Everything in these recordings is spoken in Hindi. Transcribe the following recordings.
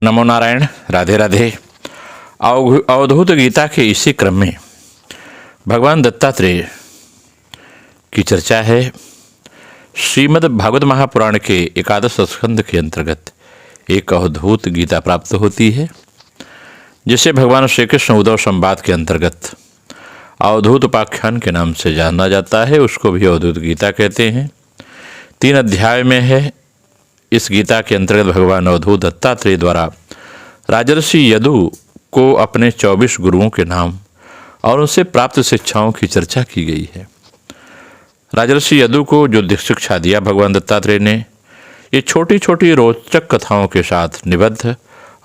नमो नारायण। राधे राधे। अवधूत गीता के इसी क्रम में भगवान दत्तात्रेय की चर्चा है। श्रीमद् भागवत महापुराण के एकादश स्कंद के अंतर्गत एक अवधूत गीता प्राप्त होती है, जिसे भगवान श्री कृष्ण उद्धव संवाद के अंतर्गत अवधूत उपाख्यान के नाम से जाना जाता है। उसको भी अवधूत गीता कहते हैं। 3 अध्याय में है। इस गीता के अंतर्गत भगवान अवधूत दत्तात्रेय द्वारा राजर्षि यदु को अपने 24 गुरुओं के नाम और उनसे प्राप्त शिक्षाओं की चर्चा की गई है। राजर्षि यदु को जो शिक्षा दिया भगवान दत्तात्रेय ने, ये छोटी छोटी रोचक कथाओं के साथ निबद्ध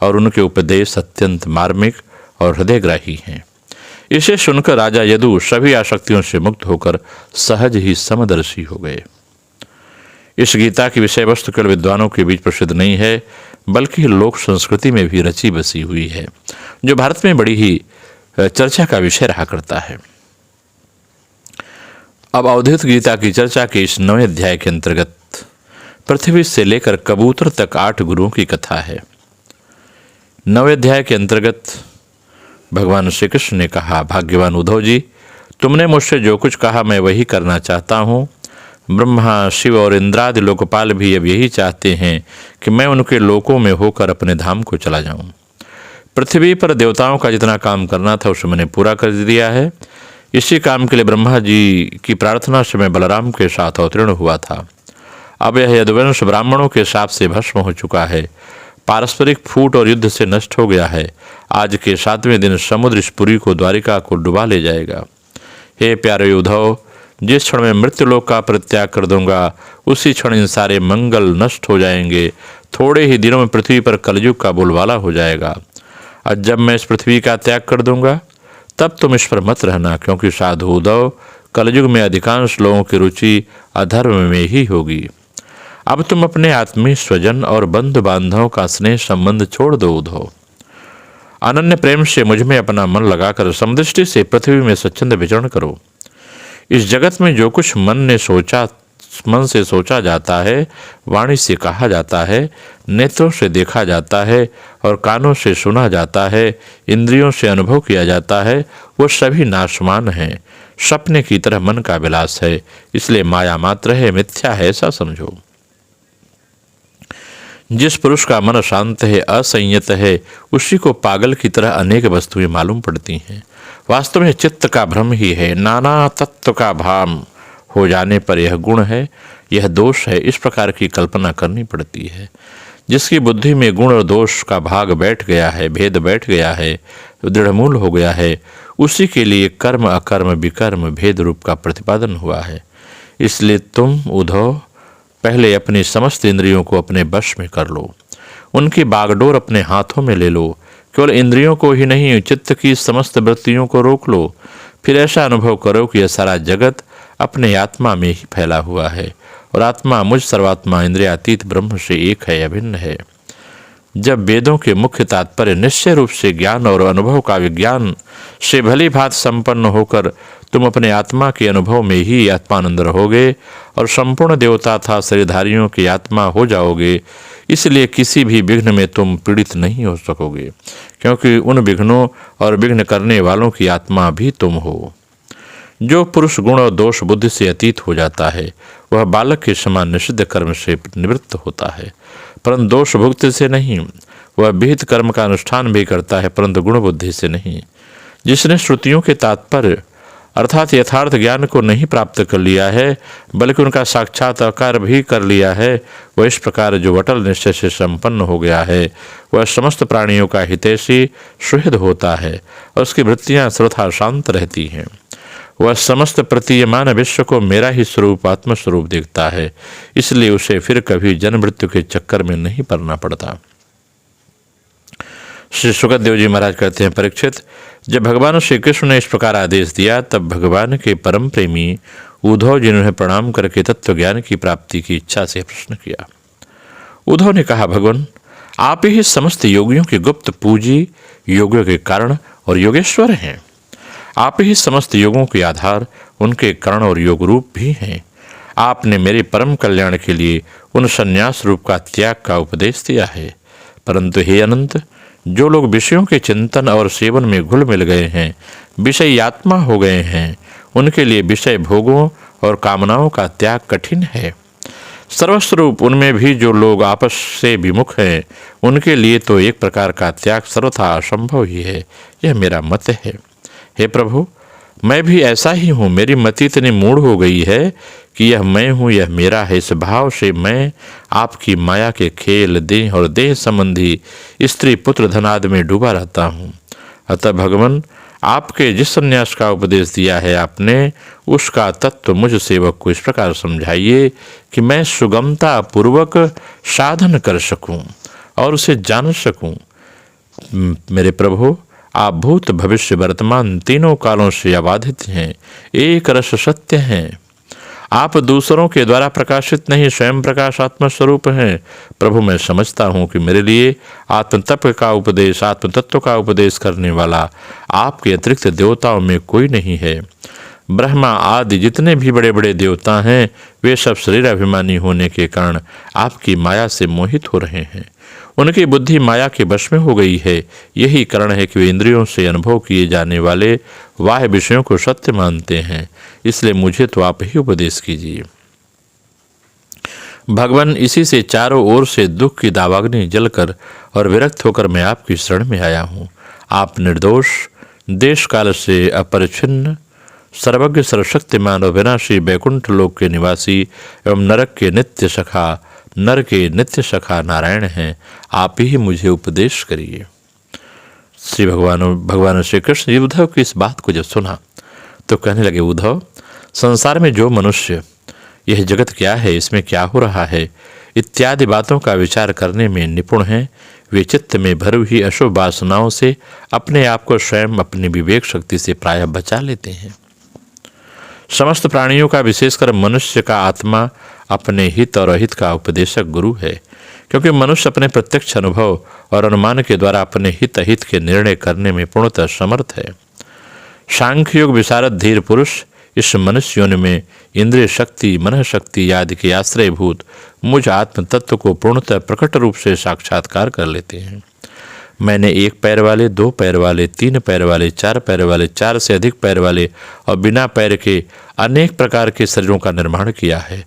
और उनके उपदेश अत्यंत मार्मिक और हृदयग्राही हैं। इसे सुनकर राजा यदु सभी आसक्तियों से मुक्त होकर सहज ही समदर्शी हो गए। इस गीता की विषय वस्तु केवल विद्वानों के बीच प्रसिद्ध नहीं है, बल्कि लोक संस्कृति में भी रची बसी हुई है, जो भारत में बड़ी ही चर्चा का विषय रहा करता है। अब अवधूत गीता की चर्चा के इस 9वें अध्याय के अंतर्गत पृथ्वी से लेकर कबूतर तक 8 गुरुओं की कथा है। 9वें अध्याय के अंतर्गत भगवान श्री कृष्ण ने कहा, भाग्यवान उद्धव जी, तुमने मुझसे जो कुछ कहा मैं वही करना चाहता हूँ। ब्रह्मा, शिव और इंद्रादि लोकपाल भी अब यही चाहते हैं कि मैं उनके लोकों में होकर अपने धाम को चला जाऊं। पृथ्वी पर देवताओं का जितना काम करना था उसे मैंने पूरा कर दिया है। इसी काम के लिए ब्रह्मा जी की प्रार्थना से मैं बलराम के साथ अवतीर्ण हुआ था। अब यह यदुवंश ब्राह्मणों के शाप से भस्म हो चुका है, पारस्परिक फूट और युद्ध से नष्ट हो गया है। आज के 7वें दिन समुद्र इस पुरी को, द्वारिका को डुबा ले जाएगा। हे प्यारे उद्धव, जिस क्षण मैं मृत्युलोक का परित्याग कर दूंगा उसी क्षण इन सारे मंगल नष्ट हो जाएंगे। थोड़े ही दिनों में पृथ्वी पर कलयुग का बोलबाला हो जाएगा। और जब मैं इस पृथ्वी का त्याग कर दूंगा तब तुम इस पर मत रहना, क्योंकि साधु उद्धव, कलयुग में अधिकांश लोगों की रुचि अधर्म में ही होगी। अब तुम अपने आत्मीय स्वजन और बंधु बांधवों का स्नेह संबंध छोड़ दो उद्धव। अनन्य प्रेम से मुझ में अपना मन लगाकर समदृष्टि से पृथ्वी में स्वच्छंद विचरण करो। इस जगत में जो कुछ मन से सोचा जाता है, वाणी से कहा जाता है, नेत्रों से देखा जाता है और कानों से सुना जाता है, इंद्रियों से अनुभव किया जाता है, वो सभी नाशवान हैं, सपने की तरह मन का विलास है। इसलिए माया मात्र है, मिथ्या है, ऐसा समझो। जिस पुरुष का मन शांत है, असंयत है, उसी को पागल की तरह अनेक वस्तुएं मालूम पड़ती हैं। वास्तव में चित्त का भ्रम ही है। नाना तत्व का भाम हो जाने पर यह गुण है, यह दोष है, इस प्रकार की कल्पना करनी पड़ती है। जिसकी बुद्धि में गुण और दोष का भाग बैठ गया है, भेद बैठ गया है, दृढ़मूल हो गया है, उसी के लिए कर्म अकर्म विकर्म भेद रूप का प्रतिपादन हुआ है। इसलिए तुम उद्धव पहले अपनी समस्त इंद्रियों को अपने वश में कर लो, उनकी बागडोर अपने हाथों में ले लो। केवल इंद्रियों को ही नहीं, चित्त की समस्त वृत्तियों को रोक लो। फिर ऐसा अनुभव करो कि यह सारा जगत अपने आत्मा में ही फैला हुआ है और आत्मा मुझ सर्वात्मा इंद्रियातीत ब्रह्म से एक है, अभिन्न है। जब वेदों के मुख्य तात्पर्य निश्चय रूप से ज्ञान और अनुभव का विज्ञान से भली भांति संपन्न होकर तुम अपने आत्मा के अनुभव में ही आत्मानंद रहोगे और संपूर्ण देवता था शरीरधारियों की आत्मा हो जाओगे, इसलिए किसी भी विघ्न में तुम पीड़ित नहीं हो सकोगे, क्योंकि उन विघ्नों और विघ्न करने वालों की आत्मा भी तुम हो। जो पुरुष गुण और दोष बुद्धि से अतीत हो जाता है वह बालक के समान निषिद्ध कर्म से निवृत्त होता है, परंतु दोष भुक्ति से नहीं। वह विहित कर्म का अनुष्ठान भी करता है, परंतु गुण बुद्धि से नहीं। जिसने श्रुतियों के तात्पर्य अर्थात यथार्थ ज्ञान को नहीं प्राप्त कर लिया है, बल्कि उनका साक्षात्कार भी कर लिया है, वह इस प्रकार जो अटल निश्चय से संपन्न हो गया है, वह समस्त प्राणियों का हितैषी सुहृद होता है और उसकी वृत्तियां सर्वथा शांत रहती हैं। वह समस्त प्रतीयमान विश्व को मेरा ही स्वरूप आत्मस्वरूप देखता है, इसलिए उसे फिर कभी जन्म मृत्यु के चक्कर में नहीं पड़ना पड़ता। श्री सुखदेव जी महाराज कहते हैं, परीक्षित, जब भगवान श्री कृष्ण ने इस प्रकार आदेश दिया तब भगवान के परम प्रेमी उद्धव जी ने उन्हें प्रणाम करके तत्व ज्ञान की प्राप्ति की इच्छा से प्रश्न किया। उद्धव ने कहा, भगवान, आप ही समस्त योगियों के गुप्त पूजी, योगियों के कारण और योगेश्वर हैं। आप ही समस्त योगों के आधार, उनके कर्ण और योग रूप भी हैं। आपने मेरे परम कल्याण के लिए उन संन्यास रूप का त्याग का उपदेश दिया है। परंतु हे अनंत, जो लोग विषयों के चिंतन और सेवन में घुल मिल गए हैं, विषय आत्मा हो गए हैं, उनके लिए विषय भोगों और कामनाओं का त्याग कठिन है। सर्वस्वरूप उनमें भी जो लोग आपस से विमुख हैं, उनके लिए तो एक प्रकार का त्याग सर्वथा असंभव ही है। यह मेरा मत है। हे प्रभु, मैं भी ऐसा ही हूँ। मेरी मति इतनी मूढ़ हो गई है कि यह मैं हूँ, यह मेरा है, इस भाव से मैं आपकी माया के खेल, देह और देह संबंधी स्त्री पुत्र धनादि में डूबा रहता हूँ। अतः भगवान, आपके जिस संन्यास का उपदेश दिया है आपने, उसका तत्व मुझ सेवक को इस प्रकार समझाइए कि मैं सुगमता पूर्वक साधन कर सकूं और उसे जान सकूं। मेरे प्रभु, आप भूत भविष्य वर्तमान तीनों कालों से अबाधित हैं, एक रस सत्य हैं। आप दूसरों के द्वारा प्रकाशित नहीं, स्वयं प्रकाश आत्मा स्वरूप हैं। प्रभु, मैं समझता हूँ कि मेरे लिए आत्म तत्व का उपदेश, आत्म तत्व का उपदेश करने वाला आपके अतिरिक्त देवताओं में कोई नहीं है। ब्रह्मा आदि जितने भी बड़े बड़े देवता हैं, वे सब शरीर अभिमानी होने के कारण आपकी माया से मोहित हो रहे हैं। उनकी बुद्धि माया के वश में हो गई है। यही कारण है कि वे इंद्रियों से अनुभव किए जाने वाले बाह्य विषयों को सत्य मानते हैं। इसलिए मुझे तो आप ही उपदेश कीजिए। भगवान, इसी से चारों ओर से दुख की दावाग्नि जलकर और विरक्त होकर मैं आपकी शरण में आया हूँ। आप निर्दोष, देश काल से अपरिच्छिन्न, सर्वज्ञ सर्वशक्तिमान और विनाशी बैकुंठ लोक के निवासी एवं नरक के नित्य सखा नारायण हैं। आप ही मुझे उपदेश करिए। श्री भगवान श्री कृष्ण जी उद्धव की इस बात को जब सुना तो कहने लगे, उद्धव, संसार में जो मनुष्य यह जगत क्या है, इसमें क्या हो रहा है, इत्यादि बातों का विचार करने में निपुण हैं, वे चित्त में भरी हुई अशुभ वासनाओं से अपने आप को स्वयं अपनी विवेक शक्ति से प्रायः बचा लेते हैं। समस्त प्राणियों का, विशेषकर मनुष्य का आत्मा अपने हित और अहित का उपदेशक गुरु है, क्योंकि मनुष्य अपने प्रत्यक्ष अनुभव और अनुमान के द्वारा अपने हित अहित के निर्णय करने में पूर्णतः समर्थ है। सांख्य योग विशारद धीर पुरुष इस मनुष्य योनि में इंद्रिय शक्ति, मन शक्ति आदि के आश्रयभूत मुझ आत्म तत्व को पूर्णतः प्रकट रूप से साक्षात्कार कर लेते हैं। मैंने एक पैर वाले, दो पैर वाले, तीन पैर वाले, चार पैर वाले, चार से अधिक पैर वाले और बिना पैर के अनेक प्रकार के शरीरों का निर्माण किया है।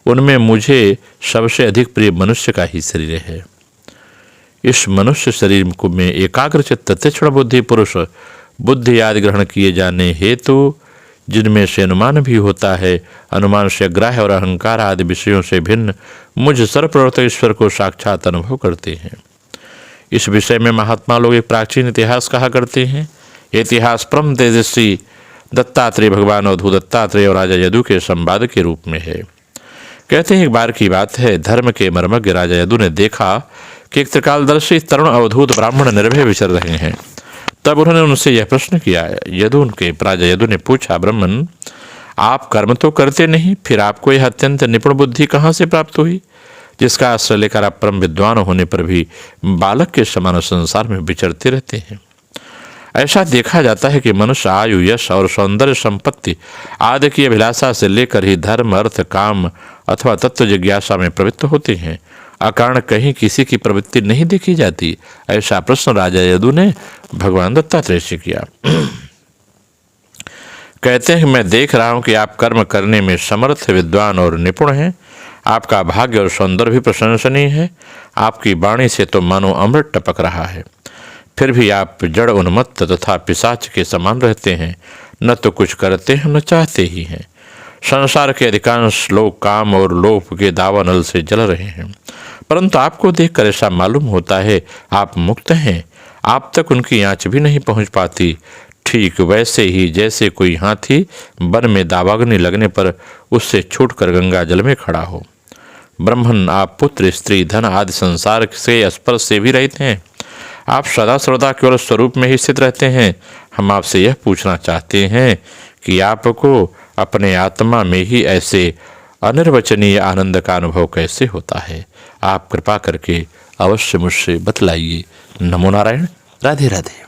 उनमें मुझे सबसे अधिक प्रिय मनुष्य का ही शरीर है। इस मनुष्य शरीर को में एकाग्रचित्त तीक्ष्ण बुद्धि पुरुष, बुद्धि आदि ग्रहण किए जाने हेतु, जिनमें से अनुमान भी होता है, अनुमान से ग्राह्य और अहंकार आदि विषयों से भिन्न मुझ सर्वप्रवर्तक ईश्वर को साक्षात अनुभव करते हैं। इस विषय में महात्मा लोग एक प्राचीन इतिहास कहा करते हैं। इतिहास परम तेजस्वी दत्तात्रेय भगवान अवधूत दत्तात्रेय और राजा यदु के संवाद के रूप में है। कहते हैं, एक बार की बात है, धर्म के मर्मज्ञ राजा यदु ने देखा कि एक त्रिकालदर्शी तरुण अवधूत ब्राह्मण निर्भय विचर रहे हैं। तब उन्होंने उनसे यह प्रश्न किया। राजा यदु ने पूछा, ब्राह्मण, आप कर्म तो करते नहीं, फिर आपको यह अत्यंत निपुण बुद्धि कहाँ से प्राप्त हुई, जिसका आश्रय लेकर आप परम विद्वान होने पर भी बालक के समान संसार में विचरते रहते हैं। ऐसा देखा जाता है कि मनुष्य आयु, यश और सौंदर्य संपत्ति आदि की अभिलाषा से लेकर ही धर्म, अर्थ, काम अथवा तत्व जिज्ञासा में प्रवृत्त होते हैं। अकारण कहीं किसी की प्रवृत्ति नहीं देखी जाती। ऐसा प्रश्न राजा यदु ने भगवान दत्तात्रेय से किया। कहते हैं, मैं देख रहा हूं कि आप कर्म करने में समर्थ, विद्वान और निपुण हैं। आपका भाग्य और सौंदर्य भी प्रशंसनीय है। आपकी वाणी से तो मानो अमृत टपक रहा है। फिर भी आप जड़, उन्मत्त तथा पिशाच के समान रहते हैं। न तो कुछ करते हैं, न चाहते ही हैं। संसार के अधिकांश लोग काम और लोभ के दावानल से जल रहे हैं, परंतु आपको देखकर ऐसा मालूम होता है आप मुक्त हैं। आप तक उनकी आँच भी नहीं पहुँच पाती। ठीक वैसे ही जैसे कोई हाथी वन में दावाग्नि लगने पर उससे छूटकर गंगा जल में खड़ा हो। ब्राह्मण, आप पुत्र, स्त्री, धन आदि संसार से स्पर्श से भी रहित हैं। आप सदा सर्वदा केवल स्वरूप में ही स्थित रहते हैं। हम आपसे यह पूछना चाहते हैं कि आपको अपने आत्मा में ही ऐसे अनिर्वचनीय आनंद का अनुभव कैसे होता है। आप कृपा करके अवश्य मुझसे बतलाइए। नमो नारायण। राधे राधे।